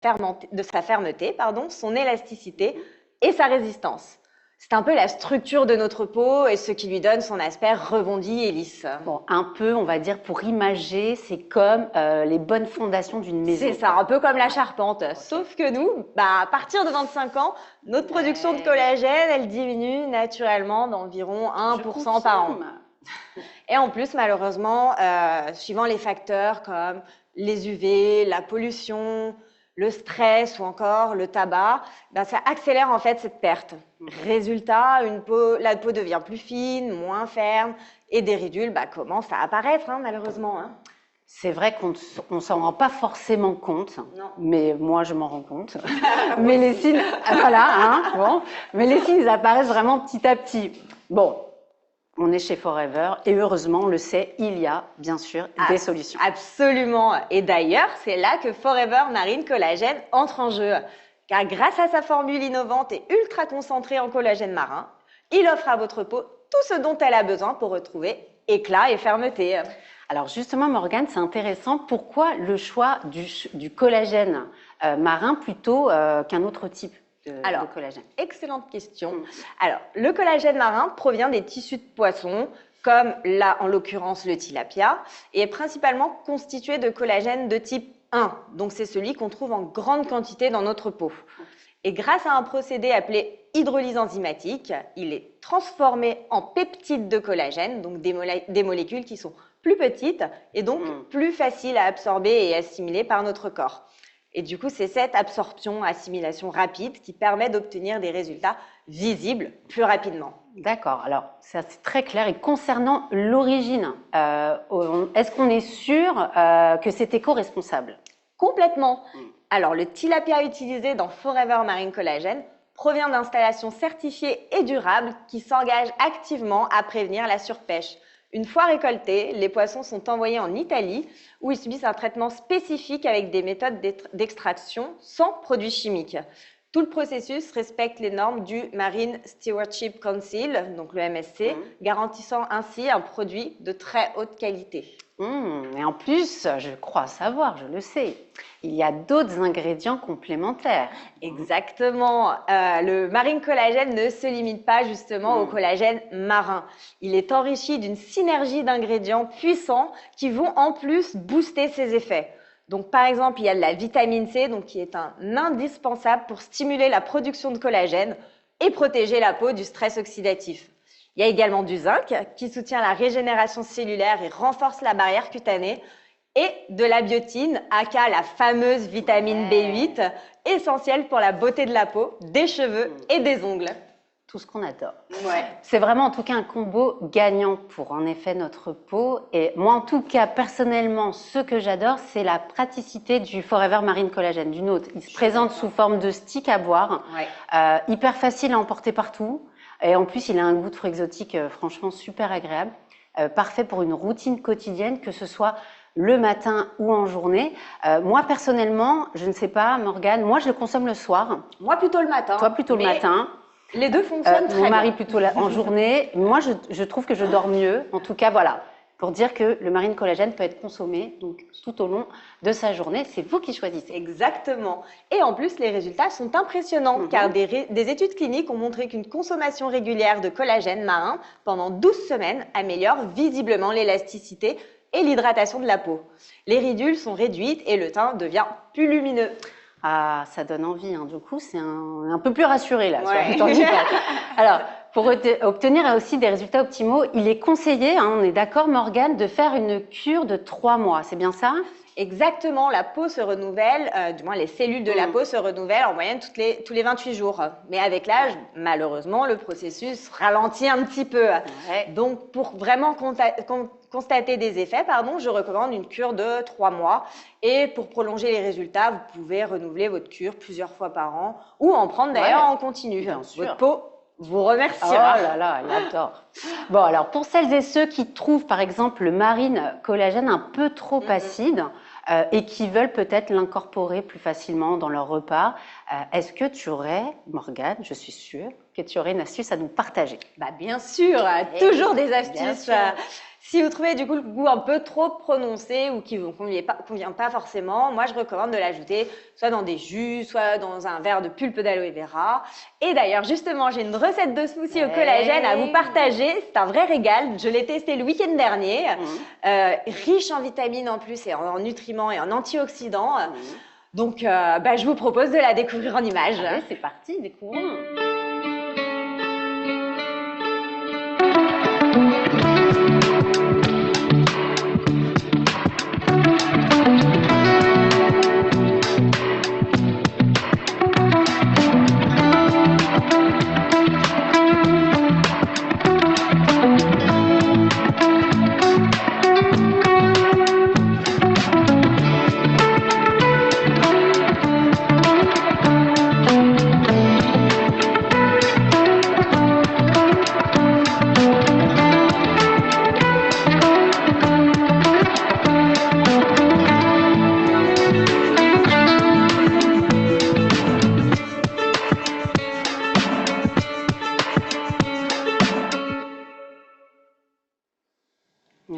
sa fermeté, pardon, son élasticité et sa résistance. C'est un peu la structure de notre peau et ce qui lui donne son aspect rebondi et lisse. Bon, un peu, on va dire, pour imager, c'est comme les bonnes fondations d'une maison. C'est ça, un peu comme la charpente. Okay. Sauf que nous, à partir de 25 ans, notre production de collagène, elle diminue naturellement d'environ 1% par an. Et en plus, malheureusement, suivant les facteurs comme les UV, la pollution, le stress ou encore le tabac, ça accélère en fait cette perte. Résultat, la peau devient plus fine, moins ferme et des ridules commencent à apparaître malheureusement. C'est vrai qu'on ne s'en rend pas forcément compte, non. Mais moi je m'en rends compte. Mais les signes, voilà, bon. Mais les signes ils apparaissent vraiment petit à petit. Bon. On est chez Forever et heureusement, on le sait, il y a bien sûr des solutions. Absolument. Et d'ailleurs, c'est là que Forever Marine Collagène entre en jeu. Car grâce à sa formule innovante et ultra concentrée en collagène marin, il offre à votre peau tout ce dont elle a besoin pour retrouver éclat et fermeté. Alors justement, Morgane, c'est intéressant. Pourquoi le choix du collagène marin plutôt qu'un autre type de collagène? Excellente question. Alors, le collagène marin provient des tissus de poissons, comme là, en l'occurrence, le tilapia, et est principalement constitué de collagène de type 1. Donc, c'est celui qu'on trouve en grande quantité dans notre peau. Et grâce à un procédé appelé hydrolyse enzymatique, il est transformé en peptides de collagène, donc des molécules qui sont plus petites et donc plus faciles à absorber et assimiler par notre corps. Et du coup, c'est cette absorption-assimilation rapide qui permet d'obtenir des résultats visibles plus rapidement. D'accord, alors ça c'est très clair. Et concernant l'origine, est-ce qu'on est sûr que c'est éco-responsable? Complètement. Alors, le tilapia utilisé dans Forever Marine Collagène provient d'installations certifiées et durables qui s'engagent activement à prévenir la surpêche. Une fois récoltés, les poissons sont envoyés en Italie où ils subissent un traitement spécifique avec des méthodes d'extraction sans produits chimiques. Tout le processus respecte les normes du Marine Stewardship Council, donc le MSC, garantissant ainsi un produit de très haute qualité. Et en plus, je crois savoir, je le sais, il y a d'autres ingrédients complémentaires. Exactement. Le marine collagène ne se limite pas justement au collagène marin. Il est enrichi d'une synergie d'ingrédients puissants qui vont en plus booster ses effets. Donc, par exemple, il y a de la vitamine C, donc, qui est un indispensable pour stimuler la production de collagène et protéger la peau du stress oxydatif. Il y a également du zinc qui soutient la régénération cellulaire et renforce la barrière cutanée. Et de la biotine, aka la fameuse vitamine B8, essentielle pour la beauté de la peau, des cheveux et des ongles. Tout ce qu'on adore. C'est vraiment en tout cas un combo gagnant pour en effet notre peau. Et moi en tout cas personnellement, ce que j'adore, c'est la praticité du Forever Marine Collagène, du nôtre. Il se présente sous forme de stick à boire, hyper facile à emporter partout. Et en plus, il a un goût de fruits exotiques franchement super agréable. Parfait pour une routine quotidienne, que ce soit le matin ou en journée. Moi, personnellement, je ne sais pas, Morgane, moi, je le consomme le soir. Moi, plutôt le matin. Toi, plutôt le matin. Les deux fonctionnent très bien. Mon mari, plutôt en journée. Moi, je trouve que je dors mieux. En tout cas, voilà. Pour dire que le marine collagène peut être consommé donc, tout au long de sa journée. C'est vous qui choisissez. Exactement. Et en plus, les résultats sont impressionnants car des études cliniques ont montré qu'une consommation régulière de collagène marin pendant 12 semaines améliore visiblement l'élasticité et l'hydratation de la peau. Les ridules sont réduites et le teint devient plus lumineux. Ah, ça donne envie. Hein. Du coup, c'est un peu plus rassuré là. Alors, pour obtenir aussi des résultats optimaux, il est conseillé, on est d'accord Morgane, de faire une cure de 3 mois. C'est bien ça? Exactement, la peau se renouvelle, du moins les cellules de la peau se renouvellent en moyenne tous les 28 jours. Mais avec l'âge, malheureusement, le processus ralentit un petit peu. Donc, pour vraiment constater des effets, je recommande une cure de 3 mois. Et pour prolonger les résultats, vous pouvez renouveler votre cure plusieurs fois par an ou en prendre d'ailleurs en continu. Bien sûr. Votre peau vous remerciera. Oh là là, elle adore. Bon, alors pour celles et ceux qui trouvent par exemple le marine collagène un peu trop acide et qui veulent peut-être l'incorporer plus facilement dans leur repas, est-ce que tu aurais, Morgane, je suis sûre, que tu aurais une astuce à nous partager? Bien sûr, toujours des astuces. Si vous trouvez du coup le goût un peu trop prononcé ou qui vous convient pas forcément, moi je recommande de l'ajouter soit dans des jus, soit dans un verre de pulpe d'aloe vera. Et d'ailleurs, justement, j'ai une recette de smoothie au collagène à vous partager. C'est un vrai régal. Je l'ai testé le week-end dernier. Riche en vitamines en plus et en nutriments et en antioxydants. Donc, je vous propose de la découvrir en images. Allez, c'est parti, découvrons.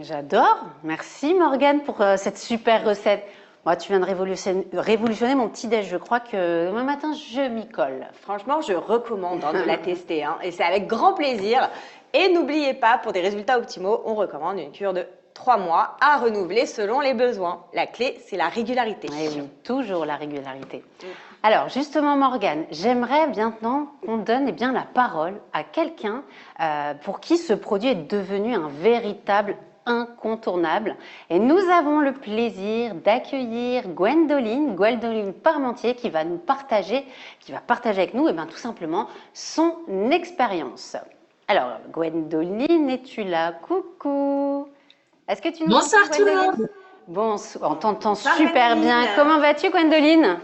J'adore. Merci Morgane pour cette super recette. Moi, tu viens de révolutionner mon petit-déj. Je crois que demain matin, je m'y colle. Franchement, je recommande de la tester. Et c'est avec grand plaisir. Et n'oubliez pas, pour des résultats optimaux, on recommande une cure de 3 mois à renouveler selon les besoins. La clé, c'est la régularité. Et oui, toujours la régularité. Alors, justement, Morgane, j'aimerais maintenant qu'on donne la parole à quelqu'un pour qui ce produit est devenu un véritable incontournable. Et nous avons le plaisir d'accueillir Gwendoline Parmentier qui va partager avec nous tout simplement son expérience. Alors, Gwendoline, es-tu là? Coucou. Est-ce que tu nous Bonsoir tout le monde. Bonsoir, on t'entend super bien. Comment vas-tu, Gwendoline?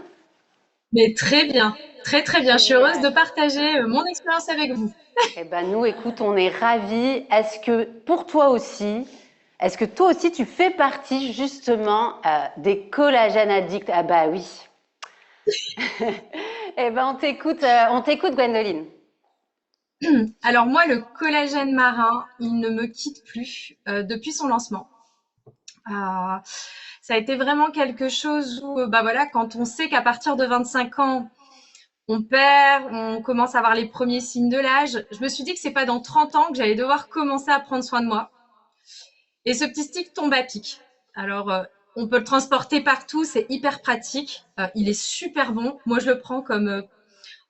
Mais très bien, très très bien. Je suis heureuse de partager mon expérience avec vous. Eh ben nous, écoute, on est ravis. Est-ce que toi aussi, tu fais partie justement des collagènes addicts? Ah bah oui. Eh ben on t'écoute, Gwendoline. Alors moi, le collagène marin, il ne me quitte plus depuis son lancement. Ça a été vraiment quelque chose où, quand on sait qu'à partir de 25 ans, on perd, on commence à avoir les premiers signes de l'âge, je me suis dit que c'est pas dans 30 ans que j'allais devoir commencer à prendre soin de moi. Et ce petit stick tombe à pic. Alors, on peut le transporter partout, c'est hyper pratique. Il est super bon. Moi, je le prends comme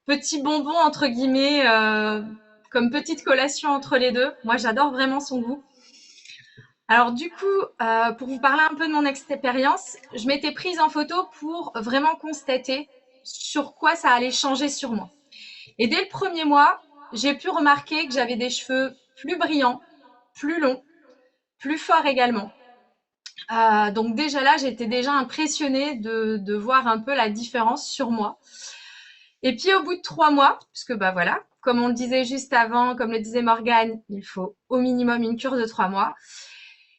petit bonbon, entre guillemets, comme petite collation entre les deux. Moi, j'adore vraiment son goût. Alors du coup, pour vous parler un peu de mon expérience, je m'étais prise en photo pour vraiment constater sur quoi ça allait changer sur moi. Et dès le premier mois, j'ai pu remarquer que j'avais des cheveux plus brillants, plus longs, plus forts également. Donc déjà là, j'étais déjà impressionnée de voir un peu la différence sur moi. Et puis au bout de 3 mois, puisque comme on le disait juste avant, comme le disait Morgane, il faut au minimum une cure de 3 mois.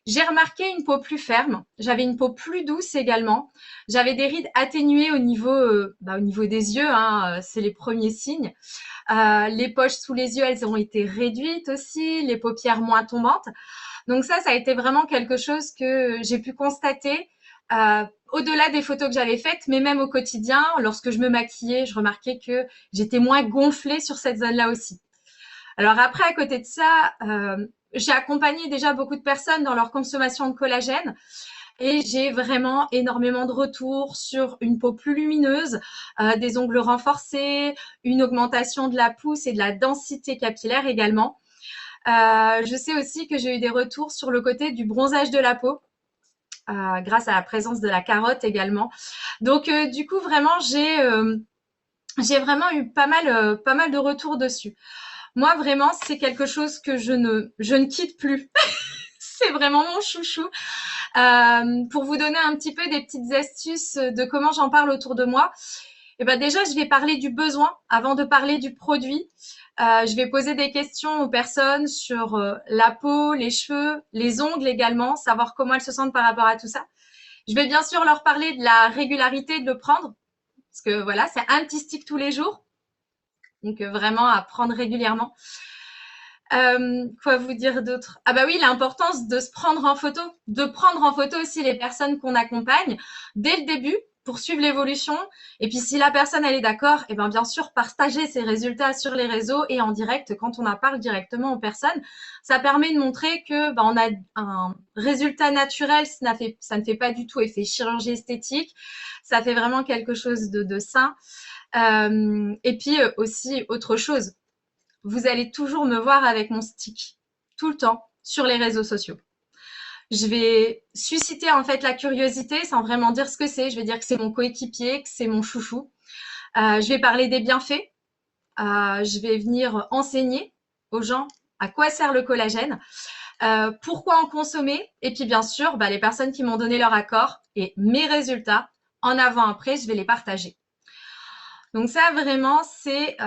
J'ai remarqué une peau plus ferme, j'avais une peau plus douce également, j'avais des rides atténuées au niveau des yeux, c'est les premiers signes. Les poches sous les yeux, elles ont été réduites aussi, les paupières moins tombantes. Donc ça a été vraiment quelque chose que j'ai pu constater au-delà des photos que j'avais faites, mais même au quotidien, lorsque je me maquillais, je remarquais que j'étais moins gonflée sur cette zone-là aussi. Alors après, à côté de ça, j'ai accompagné déjà beaucoup de personnes dans leur consommation de collagène et j'ai vraiment énormément de retours sur une peau plus lumineuse, des ongles renforcés, une augmentation de la pousse et de la densité capillaire également. Je sais aussi que j'ai eu des retours sur le côté du bronzage de la peau, grâce à la présence de la carotte également. Donc du coup, vraiment, j'ai vraiment eu pas mal de retours dessus. Moi, vraiment, c'est quelque chose que je ne quitte plus. C'est vraiment mon chouchou. Pour vous donner un petit peu des petites astuces de comment j'en parle autour de moi, déjà, je vais parler du besoin avant de parler du produit. Je vais poser des questions aux personnes sur la peau, les cheveux, les ongles également, savoir comment elles se sentent par rapport à tout ça. Je vais bien sûr leur parler de la régularité de le prendre, parce que c'est un petit stick tous les jours. Donc vraiment à prendre régulièrement. Quoi vous dire d'autre? Ah bah oui, l'importance de se prendre en photo, de prendre en photo aussi les personnes qu'on accompagne dès le début pour suivre l'évolution. Et puis si la personne elle est d'accord, et ben bien sûr partager ses résultats sur les réseaux et en direct quand on en parle directement aux personnes, ça permet de montrer que on a un résultat naturel, ça ne fait pas du tout effet chirurgie esthétique, ça fait vraiment quelque chose de sain. Et puis aussi autre chose, vous allez toujours me voir avec mon stick, tout le temps, sur les réseaux sociaux. Je vais susciter en fait la curiosité sans vraiment dire ce que c'est. Je vais dire que c'est mon coéquipier, que c'est mon chouchou. Je vais parler des bienfaits. Je vais venir enseigner aux gens à quoi sert le collagène, pourquoi en consommer. Et puis bien sûr, les personnes qui m'ont donné leur accord et mes résultats, en avant-après, je vais les partager. Donc ça, vraiment, c'est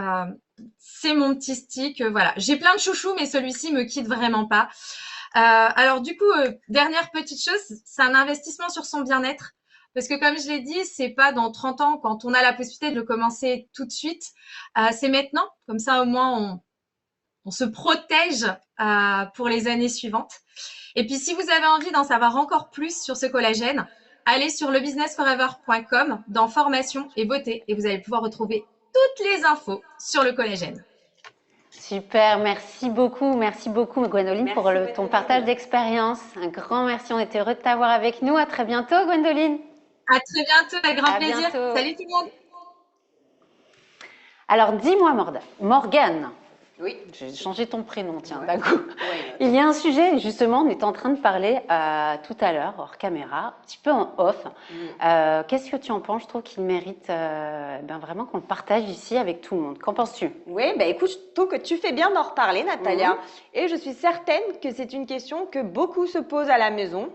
mon petit stick. Voilà, j'ai plein de chouchous, mais celui-ci me quitte vraiment pas. Alors du coup, dernière petite chose, c'est un investissement sur son bien-être. Parce que comme je l'ai dit, c'est pas dans 30 ans quand on a la possibilité de le commencer tout de suite. C'est maintenant. Comme ça, au moins, on se protège pour les années suivantes. Et puis, si vous avez envie d'en savoir encore plus sur ce collagène, allez sur lebusinessforever.com dans formation et beauté et vous allez pouvoir retrouver toutes les infos sur le collagène. Super, merci beaucoup Gwendoline pour ton partage d'expérience. Un grand merci, on était heureux de t'avoir avec nous. À très bientôt Gwendoline. À très bientôt, avec grand plaisir. Bientôt. Salut tout le monde. Alors dis-moi Morgane. Oui. J'ai changé ton prénom, tiens, d'un coup. Ouais. Il y a un sujet, justement, on était en train de parler tout à l'heure, hors caméra, un petit peu en off. Qu'est-ce que tu en penses? Je trouve qu'il mérite vraiment qu'on le partage ici avec tout le monde. Qu'en penses-tu? Oui, écoute, je trouve que tu fais bien d'en reparler, Natalia. Et je suis certaine que c'est une question que beaucoup se posent à la maison.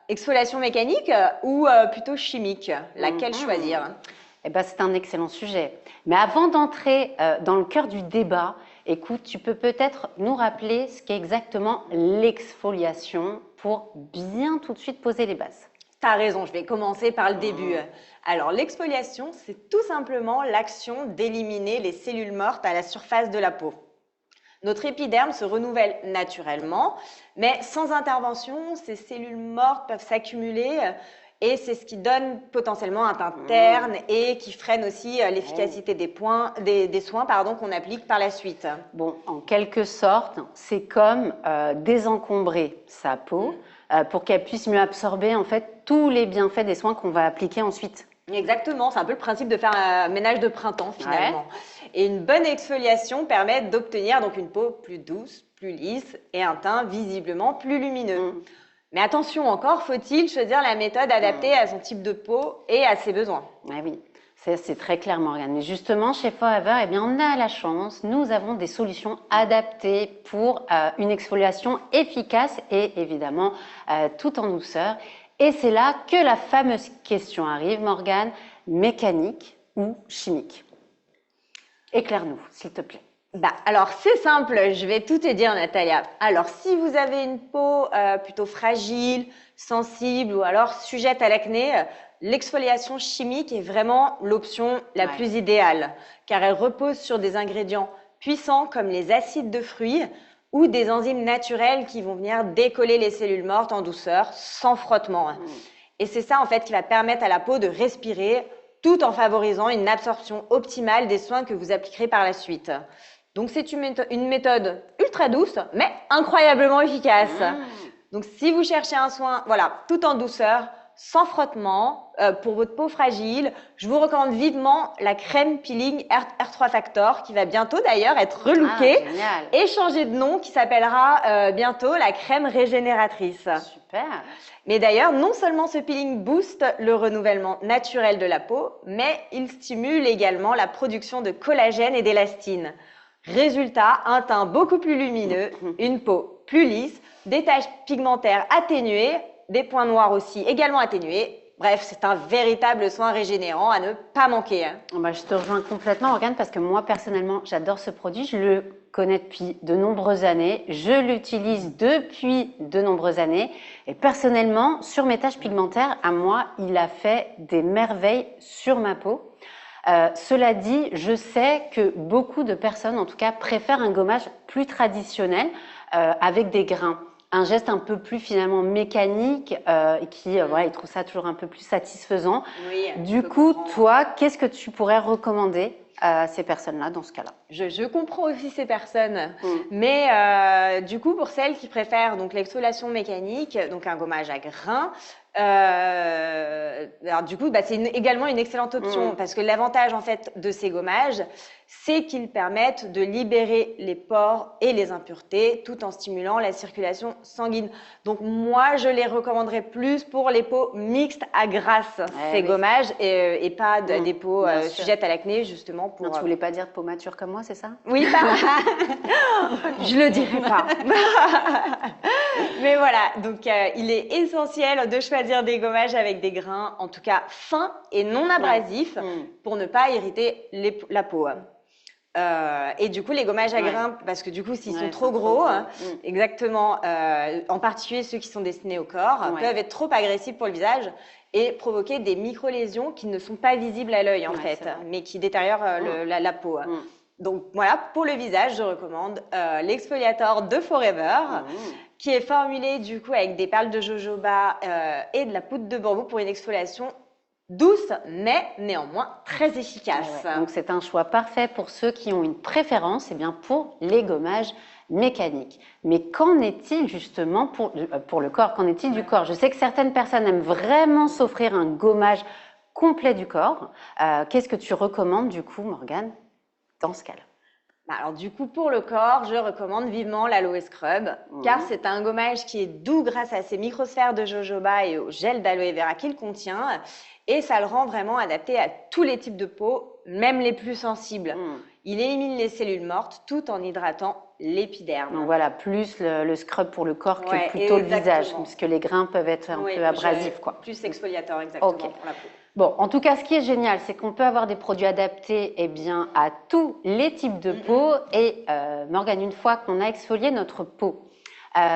Exfoliation mécanique ou plutôt chimique? Laquelle choisir? C'est un excellent sujet. Mais avant d'entrer dans le cœur du débat, écoute, tu peux peut-être nous rappeler ce qu'est exactement l'exfoliation pour bien tout de suite poser les bases. Tu as raison, je vais commencer par le début. Alors, l'exfoliation, c'est tout simplement l'action d'éliminer les cellules mortes à la surface de la peau. Notre épiderme se renouvelle naturellement, mais sans intervention, ces cellules mortes peuvent s'accumuler et c'est ce qui donne potentiellement un teint terne et qui freine aussi l'efficacité des soins qu'on applique par la suite. Bon, en quelque sorte, c'est comme désencombrer sa peau pour qu'elle puisse mieux absorber en fait tous les bienfaits des soins qu'on va appliquer ensuite. Exactement, c'est un peu le principe de faire un ménage de printemps finalement. Ouais. Et une bonne exfoliation permet d'obtenir donc une peau plus douce, plus lisse et un teint visiblement plus lumineux. Mais attention encore, faut-il choisir la méthode adaptée à son type de peau et à ses besoins? Oui, c'est très clair Morgane. Mais justement, chez Forever, on a la chance, nous avons des solutions adaptées pour une exfoliation efficace et évidemment tout en douceur. Et c'est là que la fameuse question arrive, Morgane, mécanique ou chimique? Éclaire-nous, s'il te plaît. Alors, c'est simple, je vais tout te dire, Natalia. Alors, si vous avez une peau plutôt fragile, sensible ou alors sujette à l'acné, l'exfoliation chimique est vraiment l'option la plus idéale, car elle repose sur des ingrédients puissants comme les acides de fruits ou des enzymes naturelles qui vont venir décoller les cellules mortes en douceur, sans frottement. Et c'est ça, en fait, qui va permettre à la peau de respirer tout en favorisant une absorption optimale des soins que vous appliquerez par la suite. Donc, c'est une méthode ultra douce, mais incroyablement efficace. Donc, si vous cherchez un soin, tout en douceur, sans frottement, pour votre peau fragile, je vous recommande vivement la crème peeling R3 Factor, qui va bientôt d'ailleurs être relookée et changer de nom, qui s'appellera bientôt la crème régénératrice. Super. Mais d'ailleurs, non seulement ce peeling booste le renouvellement naturel de la peau, mais il stimule également la production de collagène et d'élastine. Résultat, un teint beaucoup plus lumineux, une peau plus lisse, des taches pigmentaires atténuées, des points noirs aussi également atténués. Bref, c'est un véritable soin régénérant à ne pas manquer. Je te rejoins complètement, Morgane, parce que moi, personnellement, j'adore ce produit. Je le connais depuis de nombreuses années. Je l'utilise depuis de nombreuses années. Et personnellement, sur mes taches pigmentaires, à moi, il a fait des merveilles sur ma peau. Cela dit, je sais que beaucoup de personnes, en tout cas, préfèrent un gommage plus traditionnel avec des grains. Un geste un peu plus finalement mécanique voilà, ils trouvent ça toujours un peu plus satisfaisant. Oui, du coup, toi, qu'est-ce que tu pourrais recommander à ces personnes-là dans ce cas-là? Je comprends aussi ces personnes, mais du coup, pour celles qui préfèrent donc l'exfoliation mécanique, donc un gommage à grains, alors du coup, c'est également une excellente option parce que l'avantage en fait de ces gommages, c'est qu'ils permettent de libérer les pores et les impuretés tout en stimulant la circulation sanguine. Donc moi, je les recommanderais plus pour les peaux mixtes à grasses, ces gommages, et pas des peaux sujettes à l'acné justement pour. Non, tu voulais pas dire peau mature comme moi, c'est ça? Oui, je le dirai pas. Mais voilà, donc il est essentiel de choisir des gommages avec des grains, en tout cas fins et non abrasifs, pour ne pas irriter la peau. Et du coup, les gommages à grains, parce que du coup, s'ils sont trop gros, exactement, en particulier ceux qui sont destinés au corps, peuvent être trop agressifs pour le visage et provoquer des micro-lésions qui ne sont pas visibles à l'œil en fait, mais qui détériorent la peau. Donc voilà, pour le visage, je recommande l'exfoliator de Forever, qui est formulé du coup avec des perles de jojoba et de la poudre de bambou pour une exfoliation douce, mais néanmoins très efficace. Donc c'est un choix parfait pour ceux qui ont une préférence pour les gommages mécaniques. Mais qu'en est-il justement pour le corps? Qu'en est-il du corps? Je sais que certaines personnes aiment vraiment s'offrir un gommage complet du corps. Qu'est-ce que tu recommandes du coup, Morgane, dans ce cas-là? Alors du coup, pour le corps, je recommande vivement l'Aloe Scrub, car c'est un gommage qui est doux grâce à ses microsphères de jojoba et au gel d'aloe vera qu'il contient, et ça le rend vraiment adapté à tous les types de peau, même les plus sensibles. Il élimine les cellules mortes tout en hydratant l'épiderme. Donc voilà, plus le scrub pour le corps que plutôt le visage, puisque les grains peuvent être un peu abrasifs. Plus exfoliateur, exactement, pour la peau. Bon, en tout cas, ce qui est génial, c'est qu'on peut avoir des produits adaptés à tous les types de peau. Et Morgane, une fois qu'on a exfolié notre peau,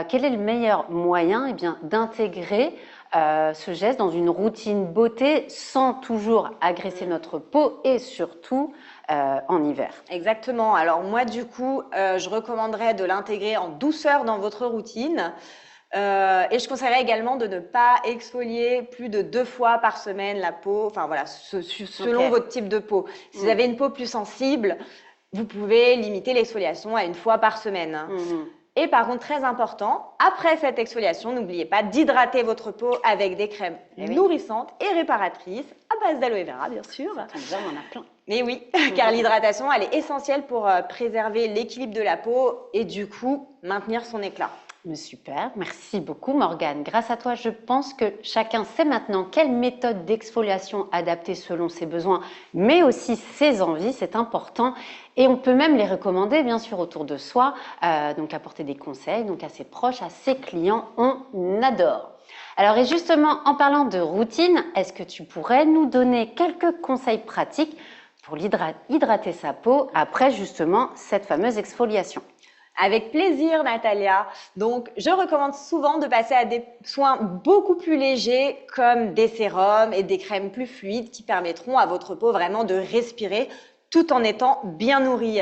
quel est le meilleur moyen d'intégrer ce geste dans une routine beauté sans toujours agresser notre peau et surtout en hiver? Exactement. Alors moi, du coup, je recommanderais de l'intégrer en douceur dans votre routine. Et je conseillerais également de ne pas exfolier plus de 2 fois par semaine la peau, enfin voilà, selon votre type de peau. Si vous avez une peau plus sensible, vous pouvez limiter l'exfoliation à 1 fois par semaine. Et par contre, très important, après cette exfoliation, n'oubliez pas d'hydrater votre peau avec des crèmes nourrissantes et réparatrices, à base d'aloe vera, bien sûr. Déjà, on en a plein. Mais oui, car l'hydratation, elle est essentielle pour préserver l'équilibre de la peau et du coup, maintenir son éclat. Super, merci beaucoup Morgane. Grâce à toi, je pense que chacun sait maintenant quelle méthode d'exfoliation adapter selon ses besoins, mais aussi ses envies, c'est important. Et on peut même les recommander, bien sûr, autour de soi, donc apporter des conseils donc à ses proches, à ses clients, on adore. Alors et justement, en parlant de routine, est-ce que tu pourrais nous donner quelques conseils pratiques pour hydrater sa peau après justement cette fameuse exfoliation? Avec plaisir, Natalia. Donc, je recommande souvent de passer à des soins beaucoup plus légers comme des sérums et des crèmes plus fluides qui permettront à votre peau vraiment de respirer tout en étant bien nourrie.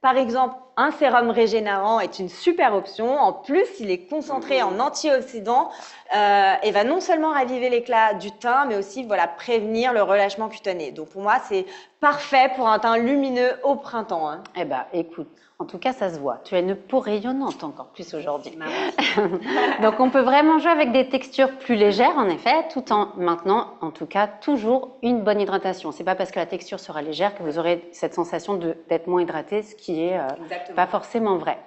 Par exemple, un sérum régénérant est une super option. En plus, il est concentré en antioxydants et va non seulement raviver l'éclat du teint, mais aussi prévenir le relâchement cutané. Donc, pour moi, c'est parfait pour un teint lumineux au printemps. Eh bien, écoute, en tout cas, ça se voit. Tu as une peau rayonnante encore plus aujourd'hui. Donc, on peut vraiment jouer avec des textures plus légères, en effet, tout en maintenant, en tout cas, toujours une bonne hydratation. C'est pas parce que la texture sera légère que vous aurez cette sensation d'être moins hydraté, ce qui est pas forcément vrai.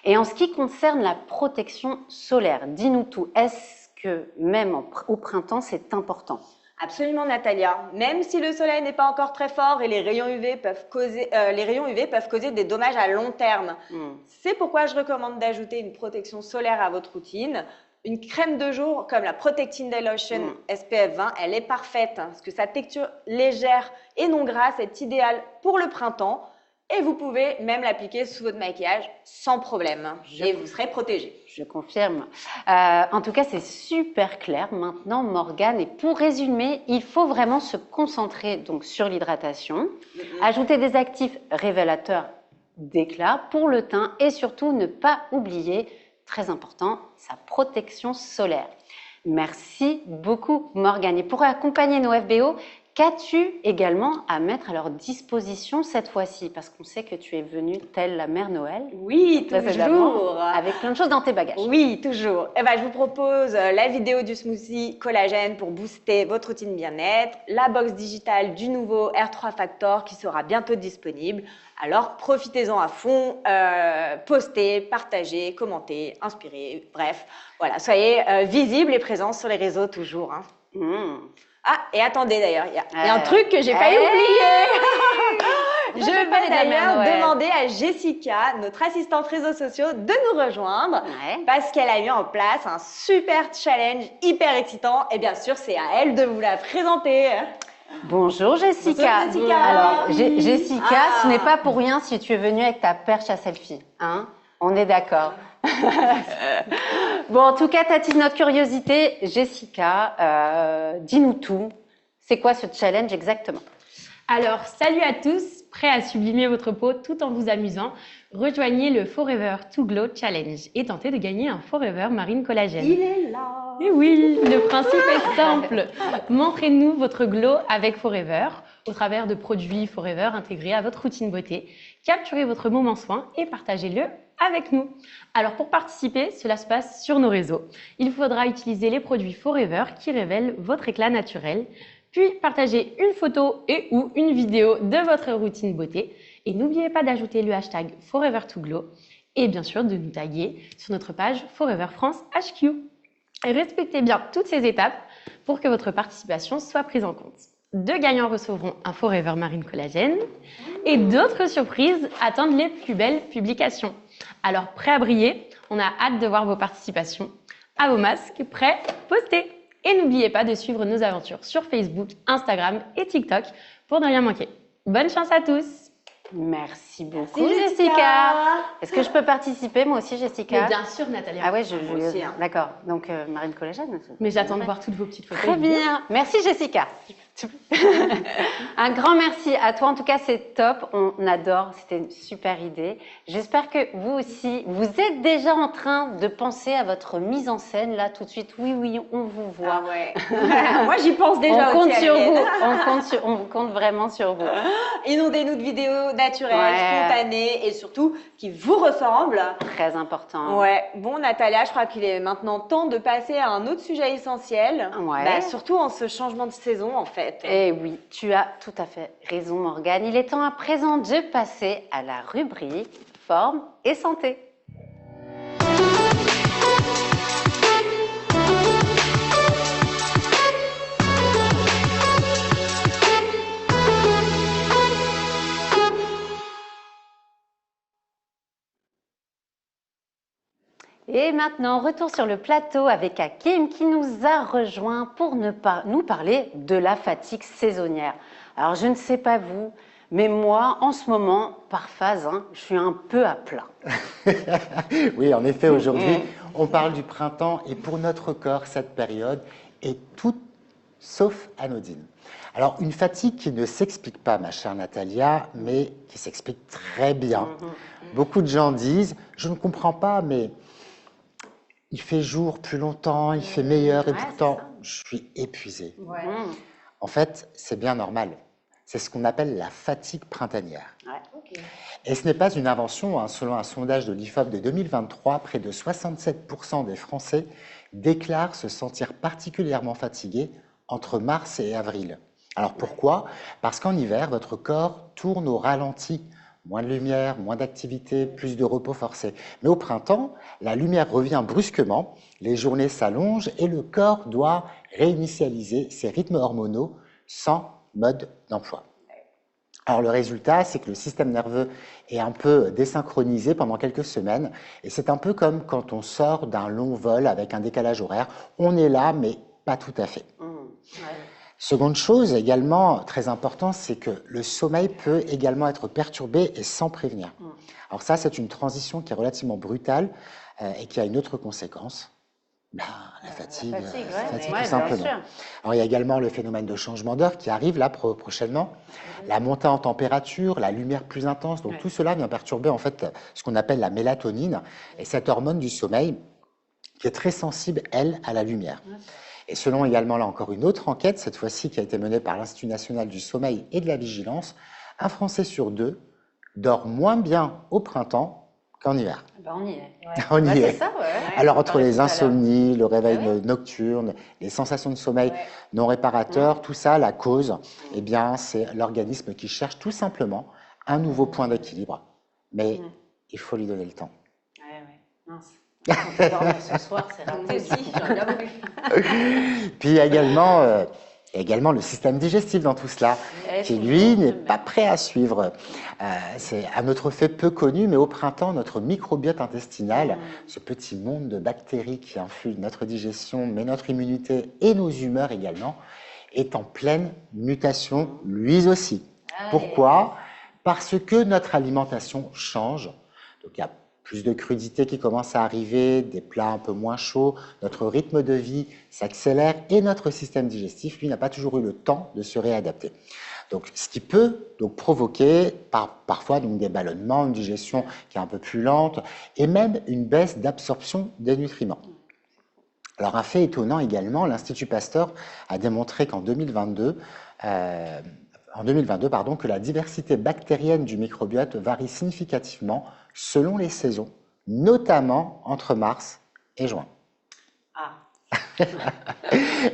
Et en ce qui concerne la protection solaire, dis-nous tout. Est-ce que même au printemps, c'est important? Absolument, Natalia. Même si le soleil n'est pas encore très fort et les rayons UV peuvent causer des dommages à long terme. C'est pourquoi je recommande d'ajouter une protection solaire à votre routine. Une crème de jour comme la Protecting Day Lotion SPF 20, elle est parfaite parce que sa texture légère et non grasse est idéale pour le printemps Et vous pouvez même l'appliquer sous votre maquillage sans problème. Et vous serez protégé. Je confirme. En tout cas, c'est super clair maintenant, Morgane. Et pour résumer, il faut vraiment se concentrer donc sur l'hydratation, ajouter des actifs révélateurs d'éclat pour le teint et surtout ne pas oublier, très important, sa protection solaire. Merci beaucoup, Morgane. Et pour accompagner nos FBO, qu'as-tu également à mettre à leur disposition cette fois-ci? Parce qu'on sait que tu es venue telle la mère Noël. Oui, toujours. Avec plein de choses dans tes bagages. Oui, toujours. Eh ben, je vous propose la vidéo du smoothie collagène pour booster votre routine bien-être, la box digitale du nouveau R3 Factor qui sera bientôt disponible. Alors, profitez-en à fond, postez, partagez, commentez, inspirez, bref. Voilà, soyez visibles et présents sur les réseaux toujours. Hein. Ah, et attendez d'ailleurs, il y a un truc que j'ai failli oublier. Je vais d'ailleurs demander à Jessica, notre assistante réseaux sociaux, de nous rejoindre parce qu'elle a mis en place un super challenge hyper excitant et bien sûr, c'est à elle de vous la présenter. Bonjour Jessica. Bonjour, Jessica. Alors Jessica, ce n'est pas pour rien si tu es venue avec ta perche à selfie, hein? On est d'accord. Bon, en tout cas, t'attires notre curiosité. Jessica, dis-nous tout. C'est quoi ce challenge exactement? Alors, salut à tous, prêts à sublimer votre peau tout en vous amusant. Rejoignez le Forever to Glow Challenge et tentez de gagner un Forever Marine Collagène. Il est là. Et oui, le principe est simple. Montrez-nous votre glow avec Forever au travers de produits Forever intégrés à votre routine beauté. Capturez votre moment soin et partagez-le avec nous. Alors pour participer, cela se passe sur nos réseaux. Il faudra utiliser les produits Forever qui révèlent votre éclat naturel, puis partager une photo et ou une vidéo de votre routine beauté. Et n'oubliez pas d'ajouter le hashtag Forever2Glow et bien sûr de nous taguer sur notre page Forever France HQ. Et respectez bien toutes ces étapes pour que votre participation soit prise en compte. 2 gagnants recevront un Forever Marine Collagène et d'autres surprises attendent les plus belles publications. Alors, prêts à briller? On a hâte de voir vos participations. À vos masques, prêts, postez! Et n'oubliez pas de suivre nos aventures sur Facebook, Instagram et TikTok pour ne rien manquer. Bonne chance à tous! Merci beaucoup, Jessica. Est-ce que je peux participer moi aussi, Jessica? Mais bien sûr, Natalia. Ah ouais, aussi, hein. D'accord. Donc, Marine Collagène. Mais j'attends de voir toutes vos petites photos. Très bien. Merci, Jessica. Un grand merci à toi. En tout cas, c'est top. On adore. C'était une super idée. J'espère que vous aussi, vous êtes déjà en train de penser à votre mise en scène. Là, tout de suite, oui, on vous voit. Ah ouais. Moi, j'y pense déjà. On compte sur vous. On compte vraiment sur vous. Inondez-nous de vidéos naturelles, spontanées et surtout qui vous ressemblent. Très important. Ouais. Bon, Natalia, je crois qu'il est maintenant temps de passer à un autre sujet essentiel. Ouais. Bah, surtout en ce changement de saison, en fait. Eh oui, tu as tout à fait raison, Morgane. Il est temps à présent de passer à la rubrique forme et santé. Et maintenant, retour sur le plateau avec Hakim qui nous a rejoint pour nous parler de la fatigue saisonnière. Alors, je ne sais pas vous, mais moi, en ce moment, par phase, je suis un peu à plat. Oui, en effet, aujourd'hui, on parle du printemps et pour notre corps, cette période est toute sauf anodine. Alors, une fatigue qui ne s'explique pas, ma chère Natalia, mais qui s'explique très bien. Beaucoup de gens disent, je ne comprends pas, mais il fait jour plus longtemps, il fait meilleur et pourtant, je suis épuisé. En fait, c'est bien normal. C'est ce qu'on appelle la fatigue printanière. Et ce n'est pas une invention. Selon un sondage de l'IFOP de 2023, près de 67% des Français déclarent se sentir particulièrement fatigués entre mars et avril. Alors pourquoi? Parce qu'en hiver, votre corps tourne au ralenti. Moins de lumière, moins d'activité, plus de repos forcé. Mais au printemps, la lumière revient brusquement, les journées s'allongent et le corps doit réinitialiser ses rythmes hormonaux sans mode d'emploi. Alors le résultat, c'est que le système nerveux est un peu désynchronisé pendant quelques semaines et c'est un peu comme quand on sort d'un long vol avec un décalage horaire. On est là, mais pas tout à fait. Seconde chose également très importante, c'est que le sommeil peut également être perturbé et sans prévenir. Alors ça, c'est une transition qui est relativement brutale et qui a une autre conséquence. Ben, la fatigue, tout simplement. Alors, il y a également le phénomène de changement d'heure qui arrive là prochainement, la montée en température, la lumière plus intense. Donc tout cela vient perturber en fait ce qu'on appelle la mélatonine et cette hormone du sommeil qui est très sensible, elle, à la lumière. Et selon également, là encore, une autre enquête, cette fois-ci qui a été menée par l'Institut national du sommeil et de la vigilance, un Français sur 2 dort moins bien au printemps qu'en hiver. On y est. On y est. Ça, Alors, entre les insomnies, le réveil nocturne, les sensations de sommeil non réparateurs, tout ça, la cause, eh bien, c'est l'organisme qui cherche tout simplement un nouveau point d'équilibre. Mais il faut lui donner le temps. Mince. Quand on dort ce soir, c'est raté. Puis il y a également le système digestif dans tout cela, qui lui n'est pas prêt à suivre. C'est un autre fait peu connu, mais au printemps, notre microbiote intestinal, ce petit monde de bactéries qui influent notre digestion, mais notre immunité et nos humeurs également, est en pleine mutation, lui aussi. Pourquoi? Parce que notre alimentation change. Donc il y a plus de crudité qui commence à arriver, des plats un peu moins chauds, notre rythme de vie s'accélère et notre système digestif, lui, n'a pas toujours eu le temps de se réadapter. Donc, ce qui peut donc provoquer parfois donc, des ballonnements, une digestion qui est un peu plus lente et même une baisse d'absorption des nutriments. Alors, un fait étonnant également, l'Institut Pasteur a démontré qu'en 2022, que la diversité bactérienne du microbiote varie significativement selon les saisons, notamment entre mars et juin.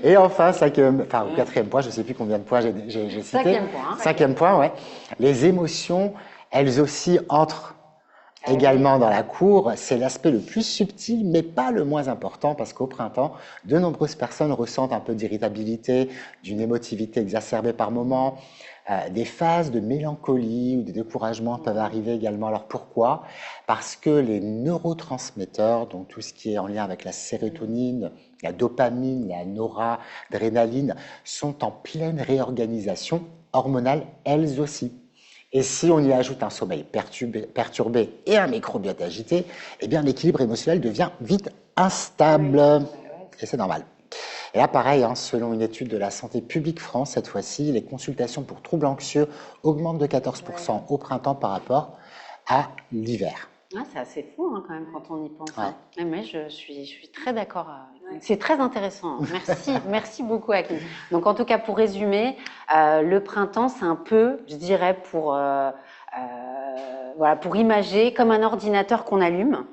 Et enfin, quatrième point, je ne sais plus combien de points j'ai cité. Cinquième point, ouais. Les émotions, elles aussi entrent également dans la cour. C'est l'aspect le plus subtil, mais pas le moins important, parce qu'au printemps, de nombreuses personnes ressentent un peu d'irritabilité, d'une émotivité exacerbée par moments. Des phases de mélancolie ou de découragement peuvent arriver également. Alors pourquoi? Parce que les neurotransmetteurs, donc tout ce qui est en lien avec la sérotonine, la dopamine, la noradrénaline, sont en pleine réorganisation hormonale elles aussi. Et si on y ajoute un sommeil perturbé et un microbiote agité, eh bien l'équilibre émotionnel devient vite instable. Et c'est normal. Et là, pareil, selon une étude de la Santé publique France, cette fois-ci, les consultations pour troubles anxieux augmentent de 14% au printemps par rapport à l'hiver. C'est assez fou quand même quand on y pense. Mais je suis très d'accord. C'est très intéressant. Merci beaucoup, Hakim. Donc en tout cas, pour résumer, le printemps, c'est un peu, je dirais, pour imager comme un ordinateur qu'on allume.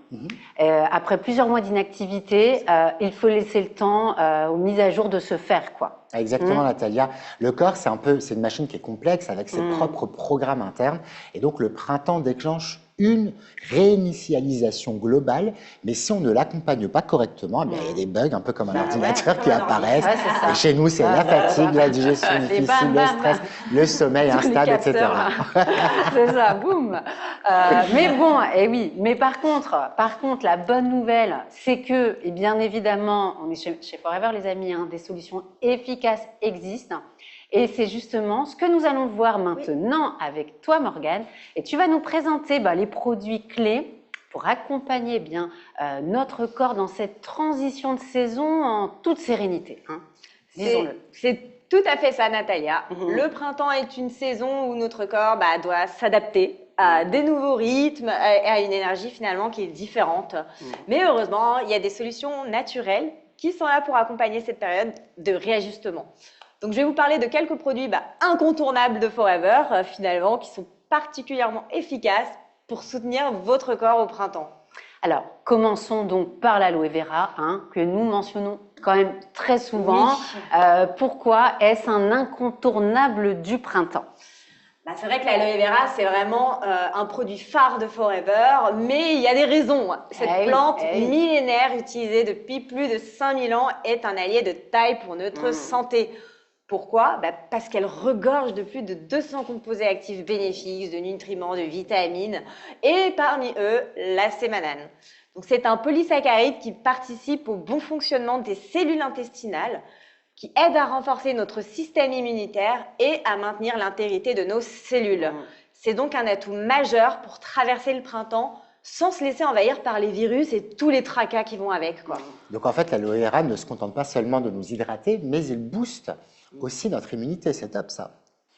Après plusieurs mois d'inactivité, il faut laisser le temps aux mises à jour de se faire, quoi. Exactement, Natalia. Le corps, c'est une machine qui est complexe avec ses propres programmes internes. Et donc, le printemps déclenche une réinitialisation globale, mais si on ne l'accompagne pas correctement, il y a des bugs, un peu comme un ordinateur qui apparaissent. Et chez nous, c'est la fatigue, la digestion difficile, le stress, le sommeil instable, etc. C'est ça, boum. Mais bon, mais par contre, la bonne nouvelle, c'est que, et bien évidemment, on est chez Forever, les amis, des solutions efficaces existent. Et c'est justement ce que nous allons voir maintenant avec toi, Morgane. Et tu vas nous présenter les produits clés pour accompagner notre corps dans cette transition de saison en toute sérénité. Disons-le. C'est tout à fait ça, Natalia. Le printemps est une saison où notre corps doit s'adapter à des nouveaux rythmes et à une énergie finalement qui est différente. Mais heureusement, il y a des solutions naturelles qui sont là pour accompagner cette période de réajustement. Donc, je vais vous parler de quelques produits incontournables de Forever, finalement, qui sont particulièrement efficaces pour soutenir votre corps au printemps. Alors, commençons donc par l'aloe vera, que nous mentionnons quand même très souvent. Pourquoi est-ce un incontournable du printemps? C'est vrai que l'aloe vera, c'est vraiment un produit phare de Forever, mais il y a des raisons. Cette plante millénaire utilisée depuis plus de 5000 ans est un allié de taille pour notre santé. Pourquoi? Parce qu'elle regorge de plus de 200 composés actifs bénéfiques, de nutriments, de vitamines, et parmi eux, la sémanane. Donc, c'est un polysaccharide qui participe au bon fonctionnement des cellules intestinales, qui aide à renforcer notre système immunitaire et à maintenir l'intégrité de nos cellules. C'est donc un atout majeur pour traverser le printemps sans se laisser envahir par les virus et tous les tracas qui vont avec, quoi. Donc en fait, l'aloe vera ne se contente pas seulement de nous hydrater, mais il booste aussi notre immunité. C'est top ça.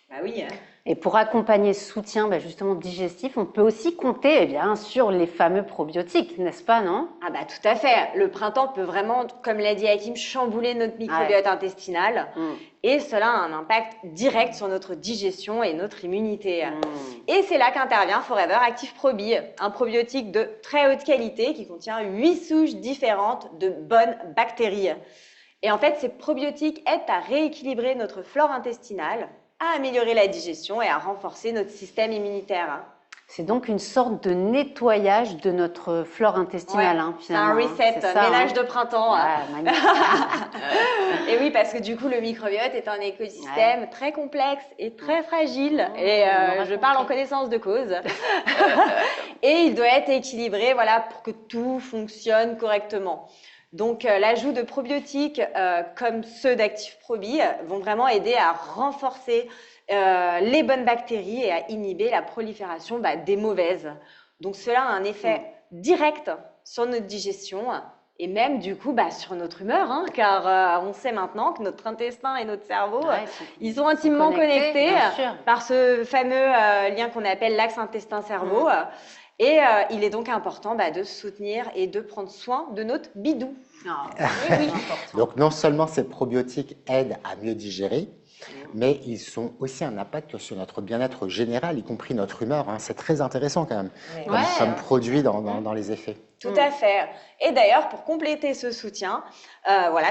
Bah oui, hein. Et pour accompagner ce soutien justement digestif, on peut aussi compter sur les fameux probiotiques, n'est-ce pas, non? Ah bah tout à fait. Le printemps peut vraiment, comme l'a dit Hakim, chambouler notre microbiote intestinal et cela a un impact direct sur notre digestion et notre immunité. Et c'est là qu'intervient Forever Active Probi, un probiotique de très haute qualité qui contient 8 souches différentes de bonnes bactéries. Et en fait, ces probiotiques aident à rééquilibrer notre flore intestinale, à améliorer la digestion et à renforcer notre système immunitaire. C'est donc une sorte de nettoyage de notre flore intestinale, c'est un reset, ménage de printemps. Magnifique. Et oui, parce que du coup, le microbiote est un écosystème très complexe et très fragile. Et je parle en connaissance de cause. Et il doit être équilibré, pour que tout fonctionne correctement. Donc, l'ajout de probiotiques comme ceux d'Active Probi vont vraiment aider à renforcer les bonnes bactéries et à inhiber la prolifération des mauvaises. Donc, cela a un effet direct sur notre digestion et même du coup sur notre humeur, car on sait maintenant que notre intestin et notre cerveau, ils sont intimement connectés par ce fameux lien qu'on appelle l'axe intestin-cerveau. Et il est donc important de soutenir et de prendre soin de notre bidou. Donc non seulement ces probiotiques aident à mieux digérer, mais ils ont aussi un impact sur notre bien-être général, y compris notre humeur. C'est très intéressant quand même, comme produit dans les effets. Tout à fait. Et d'ailleurs, pour compléter ce soutien,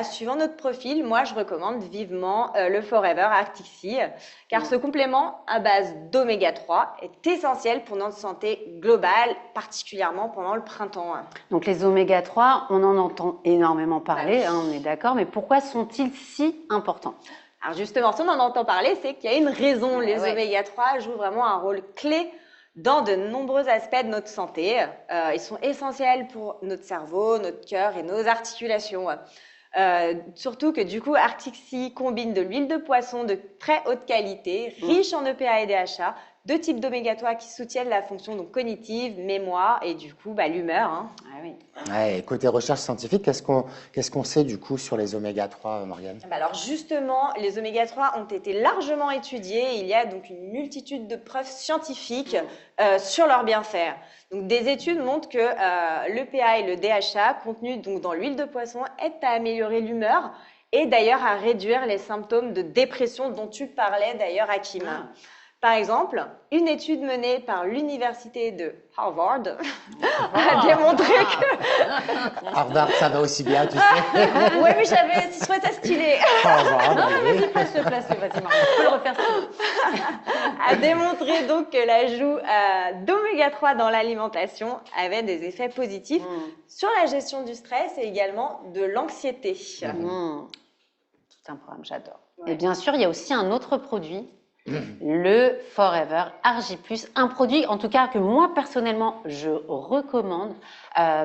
suivant notre profil, moi, je recommande vivement le Forever Arctic Sea, car ce complément à base d'oméga 3 est essentiel pour notre santé globale, particulièrement pendant le printemps. Donc les oméga 3, on en entend énormément parler, on est d'accord, mais pourquoi sont-ils si importants? Alors justement, si on en entend parler, c'est qu'il y a une raison. Les oméga 3 jouent vraiment un rôle clé dans de nombreux aspects de notre santé. Ils sont essentiels pour notre cerveau, notre cœur et nos articulations. Surtout que du coup, Arctic Sea combine de l'huile de poisson de très haute qualité, riche en EPA et DHA, deux types d'oméga 3 qui soutiennent la fonction cognitive, mémoire et du coup l'humeur. Et côté recherche scientifique, qu'est-ce qu'on sait du coup sur les oméga 3, Morgane? Alors justement, les oméga 3 ont été largement étudiés. Il y a donc une multitude de preuves scientifiques sur leurs bienfaits. Donc, des études montrent que l'EPA et le DHA contenus dans l'huile de poisson aident à améliorer l'humeur et d'ailleurs à réduire les symptômes de dépression dont tu parlais d'ailleurs, Hakim. Par exemple, une étude menée par l'université de Harvard a démontré que... Harvard, ça va aussi bien, tu sais. Oui, mais je trouvais ça stylé. Harvard, Vas-y, place-le, vas-y, Marie, tu peux le refaire a démontré donc que l'ajout d'oméga 3 dans l'alimentation avait des effets positifs sur la gestion du stress et également de l'anxiété. Tout un programme, j'adore. Et bien sûr, il y a aussi un autre produit, le Forever Argi+, un produit en tout cas que moi personnellement je recommande.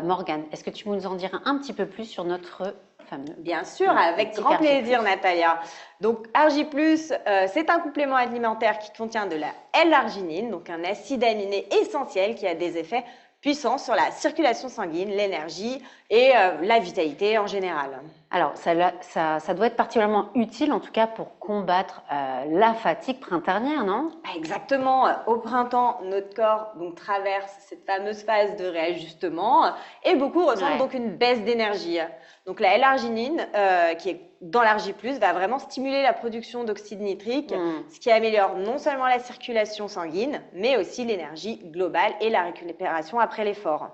Morgane, est-ce que tu peux nous en dire un petit peu plus sur notre fameux... Bien sûr, avec grand plaisir, Natalia. Donc Argi+, c'est un complément alimentaire qui contient de la L-arginine, donc un acide aminé essentiel qui a des effets puissants sur la circulation sanguine, l'énergie et la vitalité en général. Alors, ça doit être particulièrement utile, en tout cas, pour combattre la fatigue printanière, non? Exactement. Au printemps, notre corps traverse cette fameuse phase de réajustement et beaucoup ressentent donc une baisse d'énergie. Donc, la L-arginine, qui est dans l'Argi+, va vraiment stimuler la production d'oxyde nitrique, ce qui améliore non seulement la circulation sanguine, mais aussi l'énergie globale et la récupération après l'effort.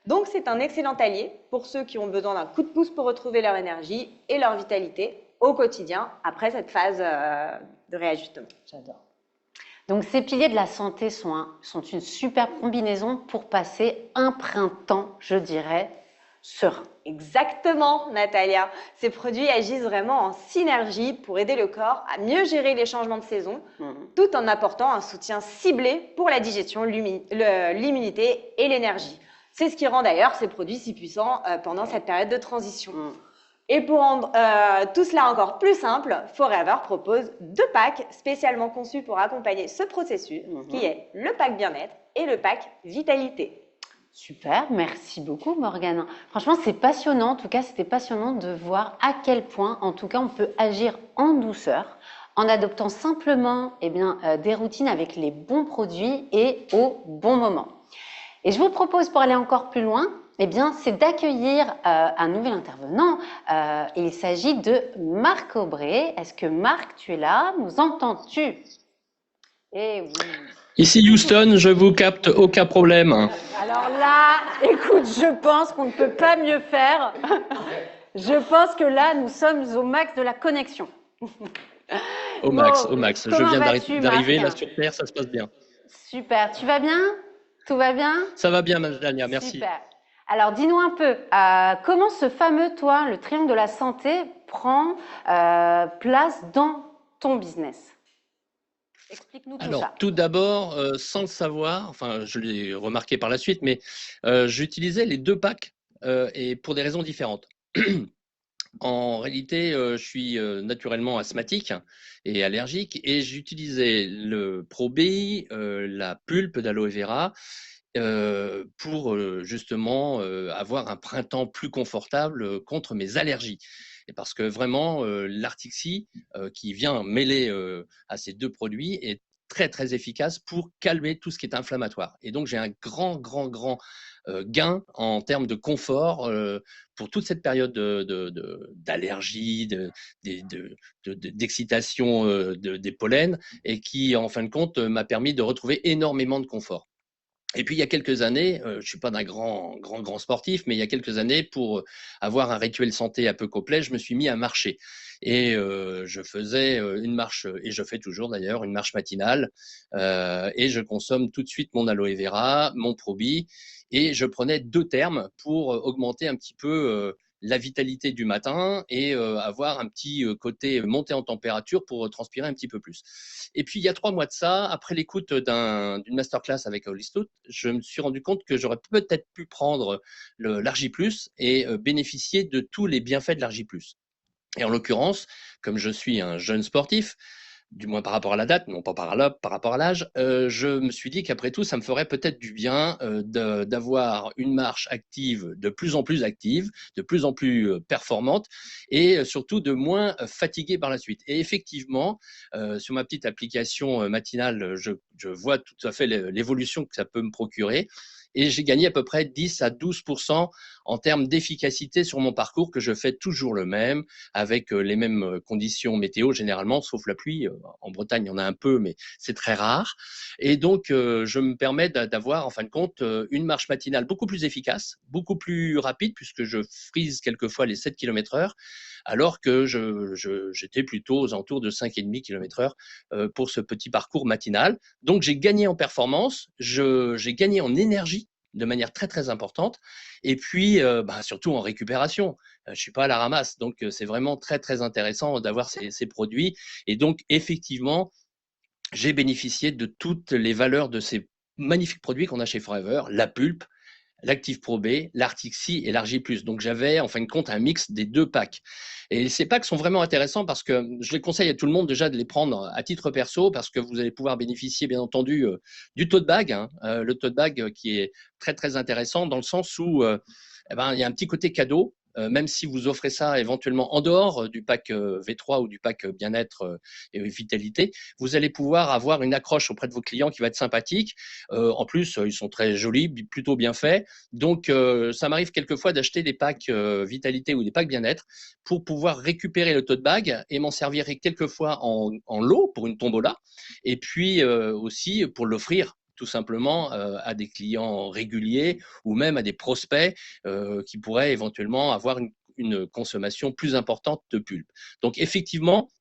Donc, c'est un excellent allié pour ceux qui ont besoin d'un coup de pouce pour retrouver leur énergie et leur vitalité au quotidien après cette phase de réajustement. J'adore. Donc, ces piliers de la santé sont une super combinaison pour passer un printemps, je dirais, serein. Exactement, Natalia. Ces produits agissent vraiment en synergie pour aider le corps à mieux gérer les changements de saison, tout en apportant un soutien ciblé pour la digestion, l'immunité et l'énergie. C'est ce qui rend d'ailleurs ces produits si puissants pendant cette période de transition. Et pour rendre tout cela encore plus simple, Forever propose 2 packs spécialement conçus pour accompagner ce processus, qui est le pack bien-être et le pack vitalité. Super, merci beaucoup Morgane. Franchement, c'est passionnant. En tout cas, c'était passionnant de voir à quel point, en tout cas, on peut agir en douceur, en adoptant simplement des routines avec les bons produits et au bon moment. Et je vous propose, pour aller encore plus loin, c'est d'accueillir un nouvel intervenant. Il s'agit de Marc Aubray. Est-ce que Marc, tu es là? Nous entends-tu? Eh oui. Ici Houston, je vous capte, aucun problème. Alors là, écoute, je pense qu'on ne peut pas mieux faire. Je pense que là, nous sommes au max de la connexion. Au max. Je viens d'arriver là Marc? sur Terre, ça se passe bien. Super, tu vas bien? Tout va bien? Ça va bien, Dania, merci. Super. Alors, dis-nous un peu, comment ce fameux, le triangle de la santé, prend place dans ton business? Explique-nous tout ça. Alors, tout d'abord, sans le savoir, enfin, je l'ai remarqué par la suite, mais j'utilisais les 2 packs et pour des raisons différentes. En réalité, je suis naturellement asthmatique et allergique et j'utilisais le Pro-B, la pulpe d'aloe vera pour justement avoir un printemps plus confortable contre mes allergies. Et parce que vraiment, l'Artixi qui vient mêler à ces 2 produits est très, très efficace pour calmer tout ce qui est inflammatoire. Et donc, j'ai un grand gain en termes de confort pour toute cette période d'allergie, d'excitation des pollens et qui, en fin de compte, m'a permis de retrouver énormément de confort. Et puis, il y a quelques années, je ne suis pas d'un grand sportif, mais il y a quelques années, pour avoir un rituel santé un peu complet, je me suis mis à marcher. Et je faisais une marche, et je fais toujours d'ailleurs, une marche matinale. Et je consomme tout de suite mon aloe vera, mon Probi. Et je prenais 2 termes pour augmenter un petit peu la vitalité du matin et avoir un petit côté monté en température pour transpirer un petit peu plus. Et puis, il y a 3 mois de ça, après l'écoute d'une masterclass avec Holistot, je me suis rendu compte que j'aurais peut-être pu prendre l'Argi Plus et bénéficier de tous les bienfaits de l'Argi Plus. Et en l'occurrence, comme je suis un jeune sportif, du moins par rapport à la date, non pas par rapport à l'âge, je me suis dit qu'après tout, ça me ferait peut-être du bien d'avoir une marche active, de plus en plus active, de plus en plus performante et surtout de moins fatigué par la suite. Et effectivement, sur ma petite application matinale, je vois tout à fait l'évolution que ça peut me procurer. Et j'ai gagné à peu près 10 à 12% en termes d'efficacité sur mon parcours que je fais toujours le même, avec les mêmes conditions météo généralement, sauf la pluie. En Bretagne, il y en a un peu, mais c'est très rare. Et donc, je me permets d'avoir, en fin de compte, une marche matinale beaucoup plus efficace, beaucoup plus rapide, puisque je frise quelquefois les 7 km/h, alors que j'étais plutôt aux alentours de 5,5 km/h pour ce petit parcours matinal. Donc, j'ai gagné en performance, j'ai gagné en énergie de manière très, très importante. Et puis, surtout en récupération. Je ne suis pas à la ramasse. Donc, c'est vraiment très, très intéressant d'avoir ces produits. Et donc, effectivement, j'ai bénéficié de toutes les valeurs de ces magnifiques produits qu'on a chez Forever, la pulpe, l'Active Pro B, l'Artixi et l'Argi Plus. Donc, j'avais en fin de compte un mix des 2 packs. Et ces packs sont vraiment intéressants parce que je les conseille à tout le monde déjà de les prendre à titre perso parce que vous allez pouvoir bénéficier, bien entendu, du tote bag. Le tote bag qui est très, très intéressant dans le sens où il y a un petit côté cadeau. Même si vous offrez ça éventuellement en dehors du pack V3 ou du pack bien-être et vitalité, vous allez pouvoir avoir une accroche auprès de vos clients qui va être sympathique. En plus, ils sont très jolis, plutôt bien faits. Donc, ça m'arrive quelquefois d'acheter des packs vitalité ou des packs bien-être pour pouvoir récupérer le tote bag et m'en servir quelquefois en lot pour une tombola et puis aussi pour l'offrir tout simplement à des clients réguliers ou même à des prospects qui pourraient éventuellement avoir une consommation plus importante de pulpe. Donc effectivement,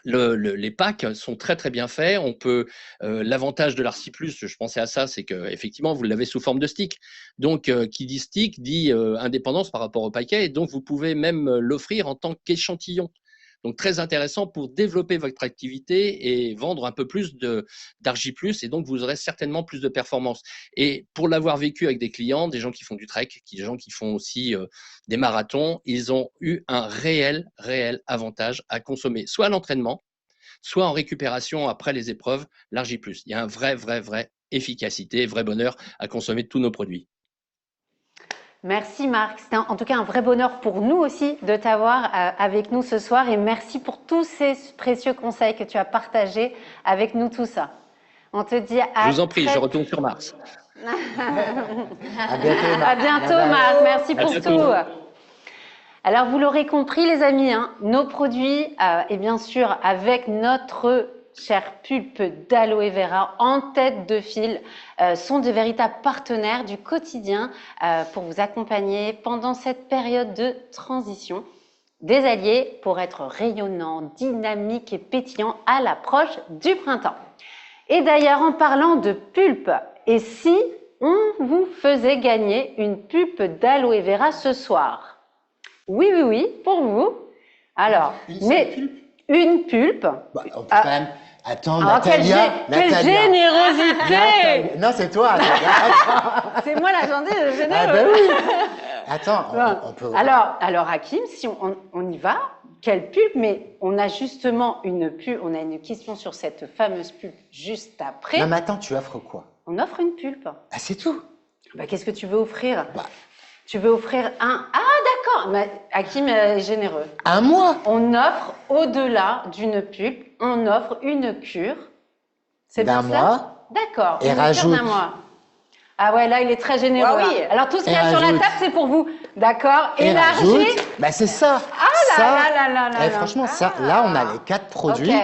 les packs sont très très bien faits. On peut l'avantage de l'Arci Plus, je pensais à ça, c'est que effectivement vous l'avez sous forme de stick. Donc qui dit stick dit indépendance par rapport au paquet. Et donc vous pouvez même l'offrir en tant qu'échantillon. Donc, très intéressant pour développer votre activité et vendre un peu plus d'Argi+, et donc vous aurez certainement plus de performance. Et pour l'avoir vécu avec des clients, des gens qui font du trek, des gens qui font aussi des marathons, ils ont eu un réel avantage à consommer, soit à l'entraînement, soit en récupération après les épreuves, l'Argi+. Il y a un vrai efficacité, vrai bonheur à consommer tous nos produits. Merci Marc, c'était en tout cas un vrai bonheur pour nous aussi de t'avoir avec nous ce soir et merci pour tous ces précieux conseils que tu as partagés avec nous tout ça. On te dit à Je vous en prie, je retourne sur Mars. À bientôt, Marc. À bientôt Marc, merci pour tout. Alors vous l'aurez compris les amis, hein, nos produits et bien sûr avec notre chère pulpe d'aloe vera en tête de file sont de véritables partenaires du quotidien pour vous accompagner pendant cette période de transition. Des alliés pour être rayonnants, dynamiques et pétillants à l'approche du printemps. Et d'ailleurs en parlant de pulpe, et si on vous faisait gagner une pulpe d'aloe vera ce soir? Oui, pour vous. Alors, une pulpe. Bah, on peut quand même. Attends, alors, Natalia. Quelle générosité! Non, c'est toi. C'est moi la généreuse. Ah ben oui. Attends, on peut. Alors Hakim, si on y va, quelle pulpe? Mais on a justement une pulpe, on a une question sur cette fameuse pulpe juste après. Non, mais attends, tu offres quoi? On offre une pulpe. Ah, c'est tout. Bah, qu'est-ce que tu veux offrir? Bah. Tu veux offrir un... Ah d'accord, mais Hakim est généreux. Un mois? On offre, au-delà d'une pulpe, on offre une cure. C'est d'un pour ça? mois. D'accord, et une cure rajoute. d'un mois. Ah ouais, là il est très généreux. Ah oui. Hein. Alors tout ce qu'il y Et a sur la rajoute. table, c'est pour vous. D'accord? Et Élargi. rajoute. Bah, c'est ça. Ah ça. là. Eh, franchement, ça, là, on a les 4 produits Ok.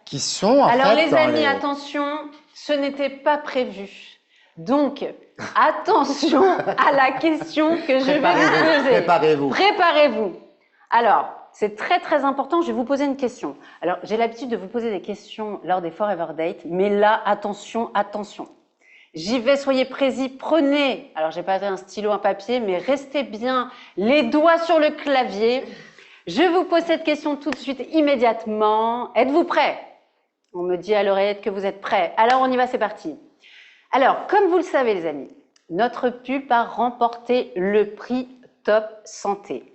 qui sont en Alors fait les dans amis, attention, ce n'était pas prévu. Donc, attention à la question que je vais vous poser. Préparez-vous. Préparez-vous. Alors, c'est très important, je vais vous poser une question. Alors, j'ai l'habitude de vous poser des questions lors des Forever Date, mais là, attention. J'y vais, soyez précis, prenez, alors j'ai pas un stylo, un papier, mais restez bien les doigts sur le clavier. Je vous pose cette question tout de suite, immédiatement. Êtes-vous prêts? On me dit à l'oreillette que vous êtes prêts. Alors, on y va, c'est parti. Alors, comme vous le savez les amis, notre pulpe a remporté le prix Top Santé.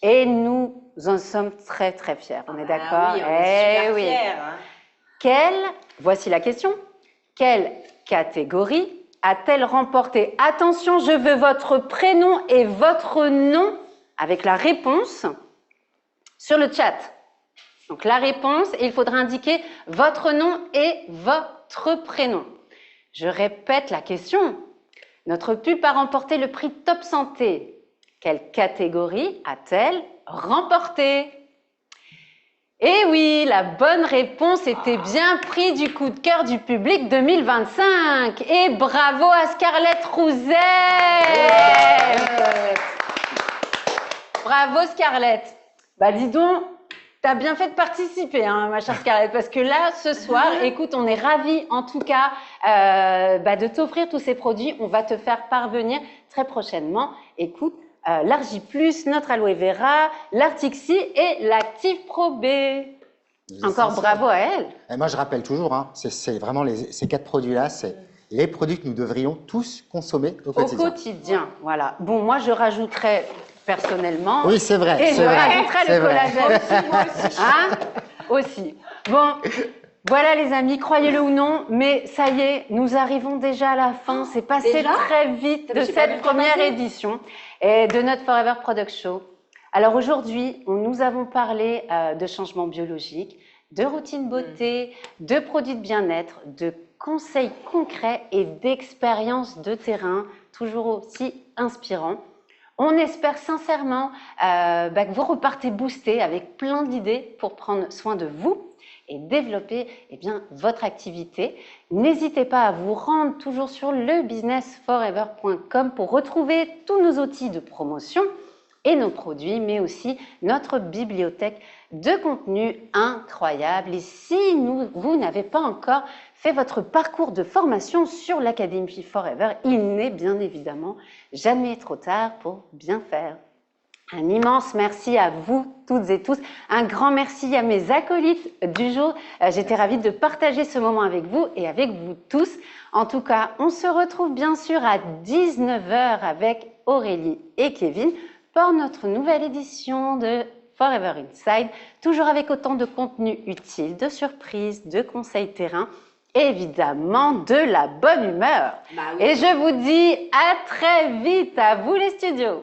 Et nous en sommes très fiers, on est d'accord? Oui, on est super fiers. Hein. Voici la question, quelle catégorie a-t-elle remporté? Attention, je veux votre prénom et votre nom avec la réponse sur le chat. Donc la réponse, il faudra indiquer votre nom et votre prénom. Je répète la question. Notre pulpe a remporté le prix Top Santé. Quelle catégorie a-t-elle remporté? Eh oui, la bonne réponse était bien prix du coup de cœur du public 2025. Et bravo à Scarlett Rouzet. Bravo Scarlett. Bah dis donc, t'as bien fait de participer, hein, ma chère Scarlett, parce que là, ce soir, écoute, on est ravis en tout cas de t'offrir tous ces produits. On va te faire parvenir très prochainement. Écoute, l'Argi+, notre Aloe Vera, l'Artixi et l'Active Pro B. Encore bravo à elle. Et moi, je rappelle toujours, hein, c'est vraiment ces 4 produits-là, c'est les produits que nous devrions tous consommer au quotidien. Au quotidien, voilà. Bon, moi, je rajouterais personnellement. Oui, c'est vrai. Et je rajouterais le collagène. Moi aussi. Hein aussi. Bon, voilà les amis, croyez-le ou non, mais ça y est, nous arrivons déjà à la fin. C'est passé déjà très vite de cette première édition et de notre Forever Product Show. Alors aujourd'hui, nous avons parlé de changements biologiques, de routine beauté, de produits de bien-être, de conseils concrets et d'expériences de terrain, toujours aussi inspirants. On espère sincèrement que vous repartez boostés avec plein d'idées pour prendre soin de vous et développer votre activité. N'hésitez pas à vous rendre toujours sur lebusinessforever.com pour retrouver tous nos outils de promotion et nos produits, mais aussi notre bibliothèque de contenu incroyable. Et si vous n'avez pas encore fait votre parcours de formation sur l'Académie Forever, il n'est bien évidemment jamais trop tard pour bien faire. Un immense merci à vous toutes et tous. Un grand merci à mes acolytes du jour. J'étais ravie de partager ce moment avec vous et avec vous tous. En tout cas, on se retrouve bien sûr à 19 h avec Aurélie et Kevin pour notre nouvelle édition de Forever Inside. Toujours avec autant de contenu utile, de surprises, de conseils terrain et évidemment de la bonne humeur. Et je vous dis à très vite, à vous les studios.